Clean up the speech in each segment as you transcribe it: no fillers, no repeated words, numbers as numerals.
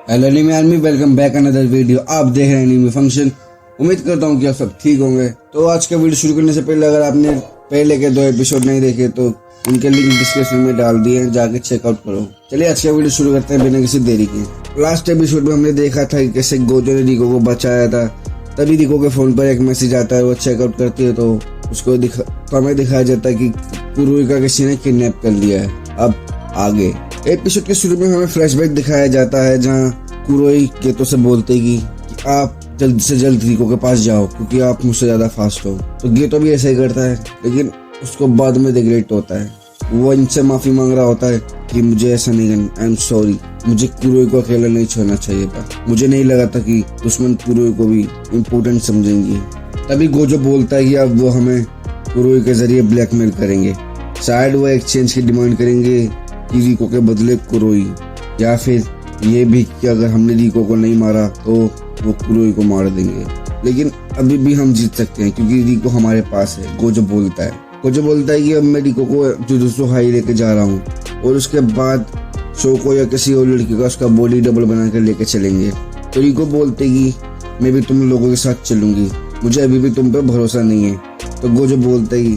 Hello anime army, welcome back another video. आप देख रहे हैं एनिमे फंक्शन। उम्मीद करता हूँ कि आप सब ठीक होंगे। तो आज का वीडियो शुरू करने से पहले अगर आपने पहले के 2 एपिसोड नहीं देखे तो उनके लिंक डिस्क्रिप्शन में डाल दिए हैं, जाके चेकआउट करो। चलिए आज का वीडियो शुरू करते हैं बिना किसी देरी के। लास्ट एपिसोड में हमने देखा था कि कैसे गोजो ने रिको को बचाया था। तभी रिको के फोन पर एक मैसेज आता है, वो चेकआउट करती है तो उसको हमें दिखाया जाता है कि कुरुई का किसी ने किडनैप कर लिया है। अब आगे एपिसोड के शुरू में हमें फ्लैशबैक दिखाया जाता है जहां कुरोई गेतो से बोलते कि आप जल्द से जल्द रिको के पास जाओ क्योंकि आप मुझसे ज्यादा फास्ट हो। तो गेतो भी ऐसा ही करता है, लेकिन उसको बाद में रिग्रेट होता है। वो इनसे माफी मांग रहा होता है कि मुझे ऐसा नहीं करना, आई एम सॉरी, मुझे कुरोई को अकेला नहीं छोड़ना चाहिए था। मुझे नहीं लगा था कि दुश्मन कुरोई को भी इम्पोर्टेंट समझेंगे। तभी गोजो बोलता है कि अब वो हमें कुरोई के जरिए ब्लैकमेल करेंगे। शायद वो एक्सचेंज की डिमांड करेंगे कि रिको के बदले कुरोई, या फिर ये भी कि अगर हमने रिको को नहीं मारा तो वो कुरोई को मार देंगे। लेकिन अभी भी हम जीत सकते हैं क्योंकि रिको हमारे पास है। गोजो बोलता है कि अब मैं रिको को जुजुत्सु हाई लेके जा रहा हूँ और उसके बाद शोको या किसी और लड़की का उसका बॉडी डबल बना कर लेके चलेंगे। तो रिको बोलते कि मैं भी तुम लोगों के साथ चलूंगी, मुझे अभी भी तुम पे भरोसा नहीं है। तो गोजो बोलता ही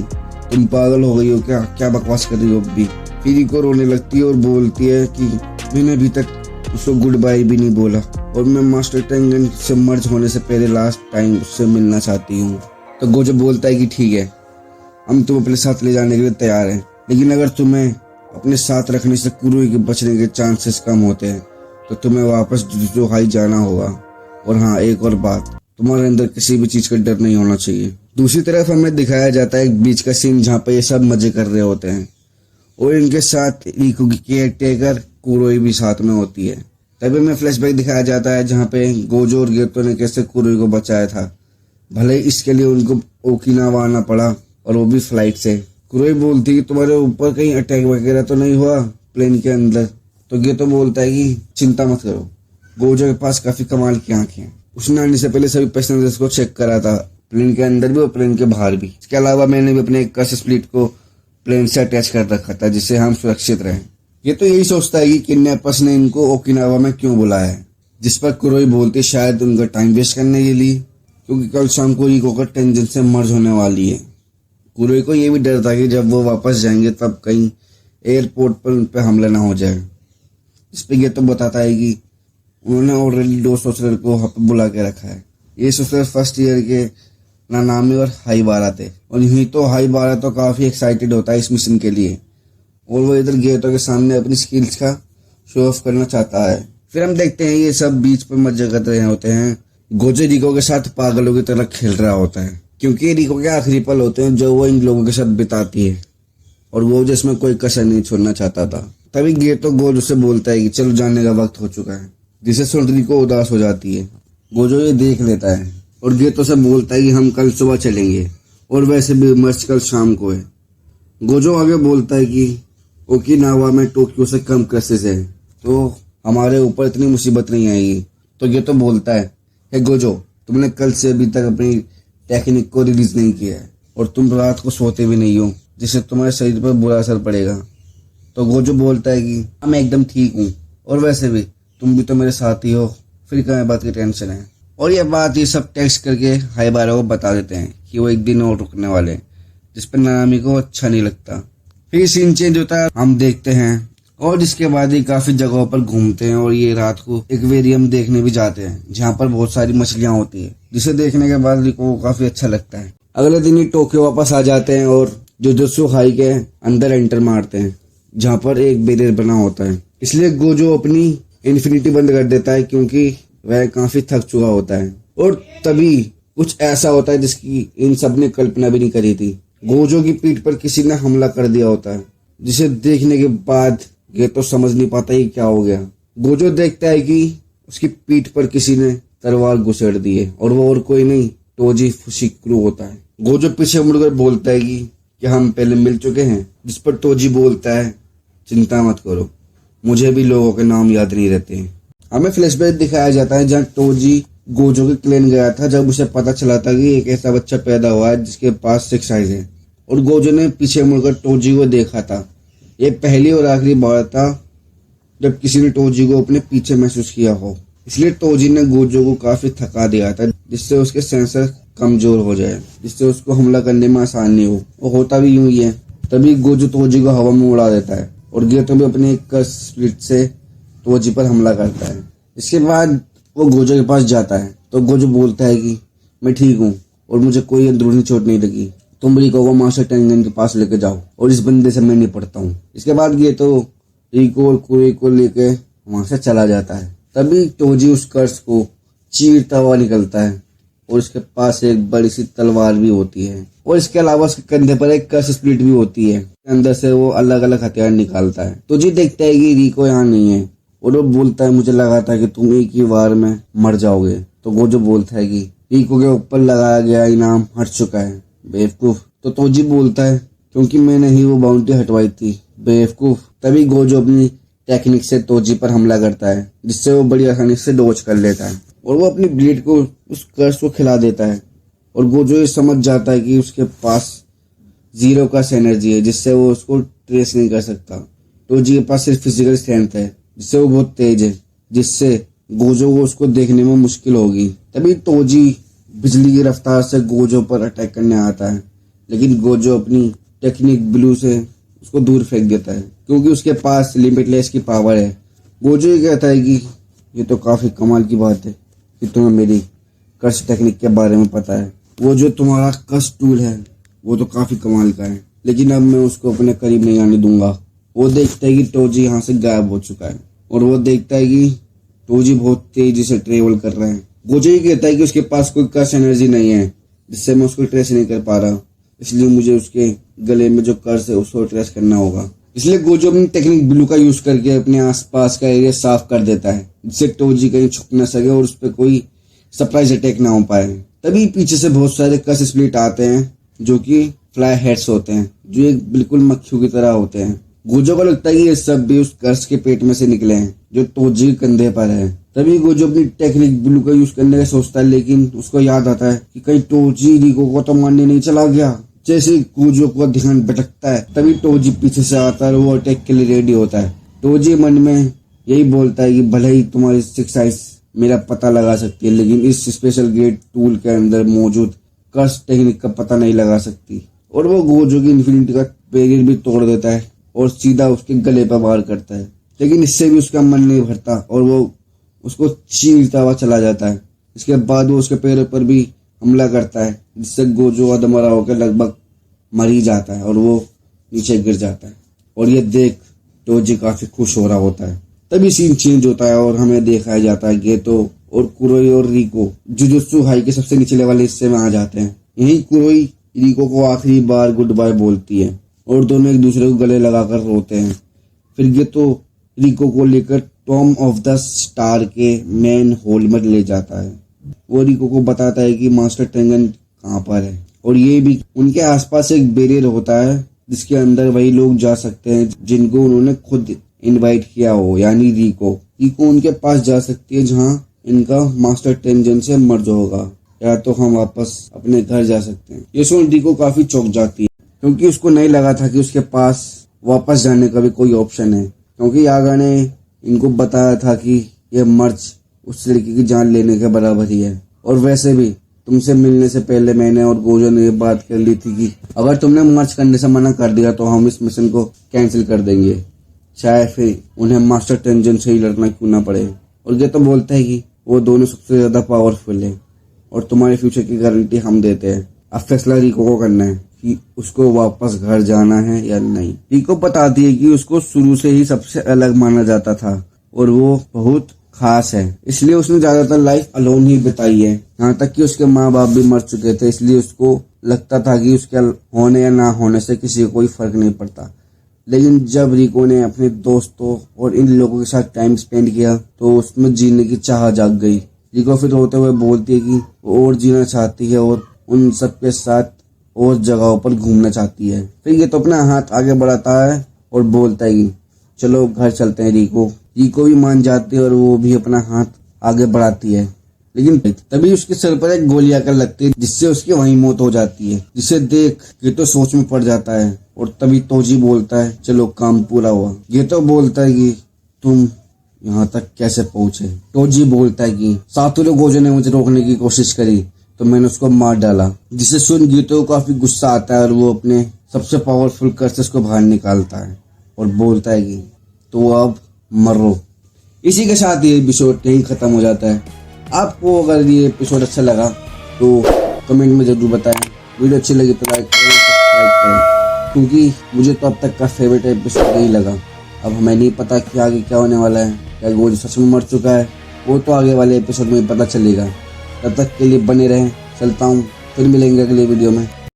तुम पागल हो गई हो क्या, क्या बकवास कर रही हो अभी। फिर रिको रोने लगती है और बोलती है कि मैंने अभी तक उसको गुड बाय भी नहीं बोला और मैं मास्टर टेंगन से मर्ज होने से पहले लास्ट टाइम उससे मिलना चाहती हूँ। तो गोजो बोलता है कि ठीक है, हम तुम अपने साथ ले जाने के लिए तैयार हैं, लेकिन अगर तुम्हें अपने साथ रखने से कुरुई के बचने के चांसेस कम होते हैं तो तुम्हें वापस जुजुत्सु हाई जाना होगा। और हाँ, एक और बात, तुम्हारे अंदर किसी भी चीज का डर नहीं होना चाहिए। दूसरी तरफ हमें दिखाया जाता है एक बीच का सीन जहाँ पे ये सब मजे कर रहे होते हैं और इनके साथ रिको की केयर टेकर कुरोई भी साथ में होती है। तभी हमें फ्लैशबैक दिखाया जाता है जहाँ पे गोजो और गेतो ने कैसे कुरोई को बचाया था। भले इसके लिए उनको ओकिनावा आना पड़ा और वो भी फ्लाइट से। कुरोई बोलती कि तुम्हारे ऊपर कहीं अटैक वगैरह तो नहीं हुआ प्लेन के अंदर। तो गेतो बोलता है कि चिंता मत करो, गोजो के पास काफी कमाल की आंखें हैं, उसने आने से पहले सभी पैसेंजर्स को चेक करा था, प्लेन के अंदर भी और प्लेन के बाहर भी। इसके अलावा मैंने भी अपने कस स्प्लिट को प्लेन से अटैच कर रखा था जिससे हम सुरक्षित रहें। ये तो यही सोचता है कि किडनैपर्स ने इनको ओकिनावा में क्यों बुलाया है, जिस पर कुरोई बोलती शायद उनका टाइम वेस्ट करने के लिए, क्योंकि कल शाम को रिको का टेंजन से मर्ज होने वाली है। कुरोई को ये भी डर था कि जब वो वापस जाएंगे तब कहीं एयरपोर्ट पर उन पर हमला ना हो जाए। इस पर ये तो बताता है कि उन्होंने ऑलरेडी 2 सोल्जर को वहां पर बुला के रखा है। ये सोल्जर फर्स्ट ईयर के नानामी और हाइबारा थे और यही तो हाइबारा तो काफी एक्साइटेड होता है इस मिशन के लिए और वो इधर गेतो के सामने अपनी स्किल्स का शो ऑफ करना चाहता है। फिर हम देखते हैं ये सब बीच पर मजे कर रहे होते हैं। गोजो रिको के साथ पागलों की तरह खेल रहा होता है क्योंकि रिको के आखिरी पल होते हैं जो वो इन लोगों के साथ बिताती है और वो जिसमें कोई कसर नहीं छोड़ना चाहता था। तभी गेतो गोजो से बोलता है कि चलो जाने का वक्त हो चुका है, जिसे सुन रिको उदास हो जाती है। गोजो ये देख लेता है और गेतो से बोलता है कि हम कल सुबह चलेंगे और वैसे भी मर्ज कल शाम को है। गोजो आगे बोलता है कि ओकिनावा में टोक्यो से कम केसेस है तो हमारे ऊपर इतनी मुसीबत नहीं आएगी। तो गेतो बोलता है, हे गोजो, तुमने कल से अभी तक अपनी टेक्निक को रिलीज नहीं किया है और तुम रात को सोते भी नहीं हो, जिससे तुम्हारे शरीर पर बुरा असर पड़ेगा। तो गोजो बोलता है कि मैं एकदम ठीक हूँ और वैसे भी तुम भी तो मेरे साथ ही हो, फिर क्या बात की टेंशन है। और ये बात ये सब टेक्स्ट करके हाइबारा को बता देते हैं कि वो एक दिन और रुकने वाले, जिस पर नानामी को अच्छा नहीं लगता। फिर सीन चेंज होता है, हम देखते हैं और इसके बाद ही काफी जगहों पर घूमते हैं और ये रात को एक्वेरियम देखने भी जाते हैं जहाँ पर बहुत सारी मछलियां होती है, जिसे देखने के बाद रिको को काफी अच्छा लगता है। अगले दिन ही टोक्यो वापस आ जाते हैं और जुजुत्सु हाई के अंदर एंटर मारते हैं जहाँ पर एक बैरियर बना होता है। इसलिए गोजो अपनी इन्फिनिटी बंद कर देता है क्योंकि वह काफी थक चुका होता है। और तभी कुछ ऐसा होता है जिसकी इन सब ने कल्पना भी नहीं करी थी। गोजो की पीठ पर किसी ने हमला कर दिया होता है, जिसे देखने के बाद गेतो समझ नहीं पाता ही क्या हो गया। गोजो देखता है कि उसकी पीठ पर किसी ने तलवार घुसेड़ दी है और वो और कोई नहीं, टोजी फुशिक्रो होता है। गोजो पीछे मुड़कर बोलता है कि हम पहले मिल चुके हैं, जिस पर टोजी बोलता है चिंता मत करो, मुझे भी लोगों के नाम याद नहीं रहते हैं। हमें फ्लैशबैक दिखाया जाता है जहाँ टोजी गोजो के क्लेन गया था जब उसे पता चला था कि एक ऐसा बच्चा पैदा हुआ है जिसके पास 6 आइज है और गोजो ने पीछे मुड़कर टोजी को देखा था। ये पहली और आखिरी बार था जब किसी ने टोजी को अपने पीछे महसूस किया हो। इसलिए टोजी ने गोजो को काफी थका दिया था, जिससे उसके सेंसर कमजोर हो जाए, जिससे उसको हमला करने में आसानी हो। और होता भी यूं ही है। तभी गोजो टोजी को हवा में उड़ा देता है और गेतो भी अपने एक स्प्लिट से टोजी पर हमला करता है। इसके बाद वो गोजो के पास जाता है तो गोजो बोलता है कि मैं ठीक हूँ और मुझे कोई अंदरूनी चोट नहीं लगी, तुम रिको को मास्टर टेंजन के पास लेके जाओ और इस बंदे से मैं निपटता हूँ। इसके बाद ये तो रिको और कुरोई को लेके वहां से चला जाता है। तभी टोजी उस कर्स को चीरता हुआ निकलता है और उसके पास एक बड़ी सी तलवार भी होती है और इसके अलावा उसके कंधे पर एक कर्स स्प्लिट भी होती है। अंदर से वो अलग अलग हथियार निकालता है। टोजी देखता है कि रिको यहाँ नहीं है और वो बोलता है मुझे लगा था कि तुम एक ही बार में मर जाओगे। तो गोजो बोलता है कि रिको के ऊपर लगाया गया इनाम हट चुका है बेवकूफ। तो टोजी बोलता है क्योंकि मैंने ही वो बाउंड्री हटवाई थी बेवकूफ। तभी गोजो अपनी टेक्निक से टोजी पर हमला करता है, जिससे वो बड़ी आसानी से डॉज कर लेता है और वो अपनी ब्लेड को उस कर्स को खिला देता है। और गोजो ये समझ जाता है कि उसके पास 0 का एनर्जी है, जिससे वो उसको ट्रेस नहीं कर सकता। टोजी के पास सिर्फ फिजिकल स्ट्रेंथ है, जिससे वो बहुत तेज है, जिससे गोजो को उसको देखने में मुश्किल होगी। तभी टोजी बिजली की रफ्तार से गोजो पर अटैक करने आता है, लेकिन गोजो अपनी टेक्निक ब्लू से उसको दूर फेंक देता है, क्योंकि उसके पास लिमिटलेस की पावर है। गोजो ये कहता है कि ये तो काफी कमाल की बात है कि तुम्हें मेरी कर्स टेक्निक के बारे में पता है। वो जो तुम्हारा कर्स टूल है वो तो काफी कमाल का है, लेकिन अब मैं उसको अपने करीब नहीं आने दूंगा। वो देखता है कि टोजी यहाँ से गायब हो चुका है और वो देखता है कि टोजी बहुत तेजी से ट्रेवल कर रहा है। गोजो ये कहता है कि उसके पास कोई कर्स एनर्जी नहीं है, जिससे मैं उसको ट्रेस नहीं कर पा रहा, इसलिए मुझे उसके गले में जो कर्स है उसको ट्रेस करना होगा। इसलिए गोजो अपनी टेक्निक ब्लू का यूज करके अपने आसपास का एरिया साफ कर देता है, जिससे टोजी कहीं छुप न सके और उस पर कोई सरप्राइज अटैक ना हो पाए। तभी पीछे से बहुत सारे कर्स स्प्लिट आते हैं, जो कि फ्लाई हेड्स होते हैं, जो एक बिल्कुल मक्खियों की तरह होते हैं। गोजो को लगता है कि ये सब भी उस कर्स के पेट में से निकले हैं, जो टोजी के कंधे पर है। तभी गोजो अपनी टेक्निक ब्लू का यूज करने का सोचता है, लेकिन उसको याद आता है कि कहीं टोजी रिको को तो मारने नहीं चला गया। जैसे गोजो को ध्यान भटकता है, तभी टोजी पीछे से आता है और वो अटैक के लिए रेडी होता है। टोजी मन में यही बोलता है कि भले ही तुम्हारी 6 आइज मेरा पता लगा सकती है, लेकिन इस स्पेशल ग्रेड टूल के अंदर मौजूद कर्स टेक्निक का पता नहीं लगा सकती। और वो गोजो की इन्फिनिटी का बैरियर भी तोड़ देता है और सीधा उसके गले पर वार करता है, लेकिन इससे भी उसका मन नहीं भरता और वो उसको चीरता हुआ चला जाता है। इसके बाद वो उसके पैरों पर भी हमला करता है, जिससे गोजो अधमरा होकर लगभग मर ही जाता है और वो नीचे गिर जाता है। और ये देख टोजी काफी खुश हो रहा होता है। तभी सीन चेंज होता है और हमें दिखाया जाता है गेतो और कुरोई और रिको जुजुत्सु हाई के सबसे निचले वाले हिस्से में आ जाते हैं। यहीं कुरोई रिको को आखिरी बार गुड बाय बोलती है और दोनों एक दूसरे को गले लगाकर रोते हैं। फिर गेतो रिको को लेकर टॉम ऑफ द स्टार के मेन हॉल में ले जाता है। वो रिको को बताता है कि मास्टर टेंजन कहाँ पर है और ये भी उनके आसपास एक बैरियर होता है, जिसके अंदर वही लोग जा सकते हैं जिनको उन्होंने खुद इनवाइट किया हो, यानी रिको उनके पास जा सकती है जहाँ इनका मास्टर टेंजन से मर्ज होगा, या तो हम वापस अपने घर जा सकते हैं। ये सुन रिको काफी चौंक जाती है, क्योंकि उसको नहीं लगा था कि उसके पास वापस जाने का भी कोई ऑप्शन है, क्योंकि यागा ने इनको बताया था कि यह मर्ज उस लड़की की जान लेने के बराबर ही है। और वैसे भी तुमसे मिलने से पहले मैंने और गोजो ने ये बात कर ली थी कि अगर तुमने मर्ज करने से मना कर दिया तो हम इस मिशन को कैंसिल कर देंगे, चाहे फिर उन्हें मास्टर टेंजन से ही लड़ना क्यों ना पड़े। और ये तो बोलता है कि वो दोनों सबसे ज्यादा पावरफुल है और तुम्हारे फ्यूचर की गारंटी हम देते हैं। अब फैसला रिको को करना है कि उसको वापस घर जाना है या नहीं। रिको बताती है कि उसको शुरू से ही सबसे अलग माना जाता था और वो बहुत खास है, इसलिए उसने ज्यादातर लाइफ अलोन ही बिताई है। यहाँ तक कि उसके माँ बाप भी मर चुके थे, इसलिए उसको लगता था कि उसके होने या ना होने से किसी को कोई फर्क नहीं पड़ता। लेकिन जब रिको ने अपने दोस्तों और इन लोगों के साथ टाइम स्पेंड किया तो उसमें जीने की चाह जाग गई। रिको फिर रोते हुए बोलती है कि वो और जीना चाहती है और उन सबके साथ और जगहों पर घूमना चाहती है। फिर ये तो अपना हाथ आगे बढ़ाता है और बोलता है कि चलो घर चलते हैं। रिको भी मान जाती है और वो भी अपना हाथ आगे बढ़ाती है, लेकिन तभी उसके सर पर एक गोली आकर लगती है, जिससे उसकी वहीं मौत हो जाती है। जिसे देख ये तो सोच में पड़ जाता है और तभी टोजी बोलता है चलो काम पूरा हुआ। ये तो बोलता है कि तुम यहाँ तक कैसे पहुंचे। टोजी बोलता है कि सातोरू गोजो ने मुझे रोकने की कोशिश करी तो मैंने उसको मार डाला, जिसे सुन गीतो को काफी गुस्सा आता है और वो अपने सबसे पावरफुल कर्सेस को बाहर निकालता है और बोलता है कि तो अब मरो। इसी के साथ ये एपिसोड यहीं खत्म हो जाता है। आपको अगर ये एपिसोड अच्छा लगा तो कमेंट में जरूर बताएं। वीडियो अच्छी लगी तो लाइक करें, सब्सक्राइब करें, क्योंकि मुझे तो अब तक का फेवरेट एपिसोड यही लगा। अब हमें नहीं पता कि आगे क्या होने वाला है, क्या गोजो सच में मर चुका है, वो तो आगे वाले एपिसोड में पता चलेगा। तब तक के लिए बने रहें, चलता हूँ, फिर मिलेंगे अगले वीडियो में।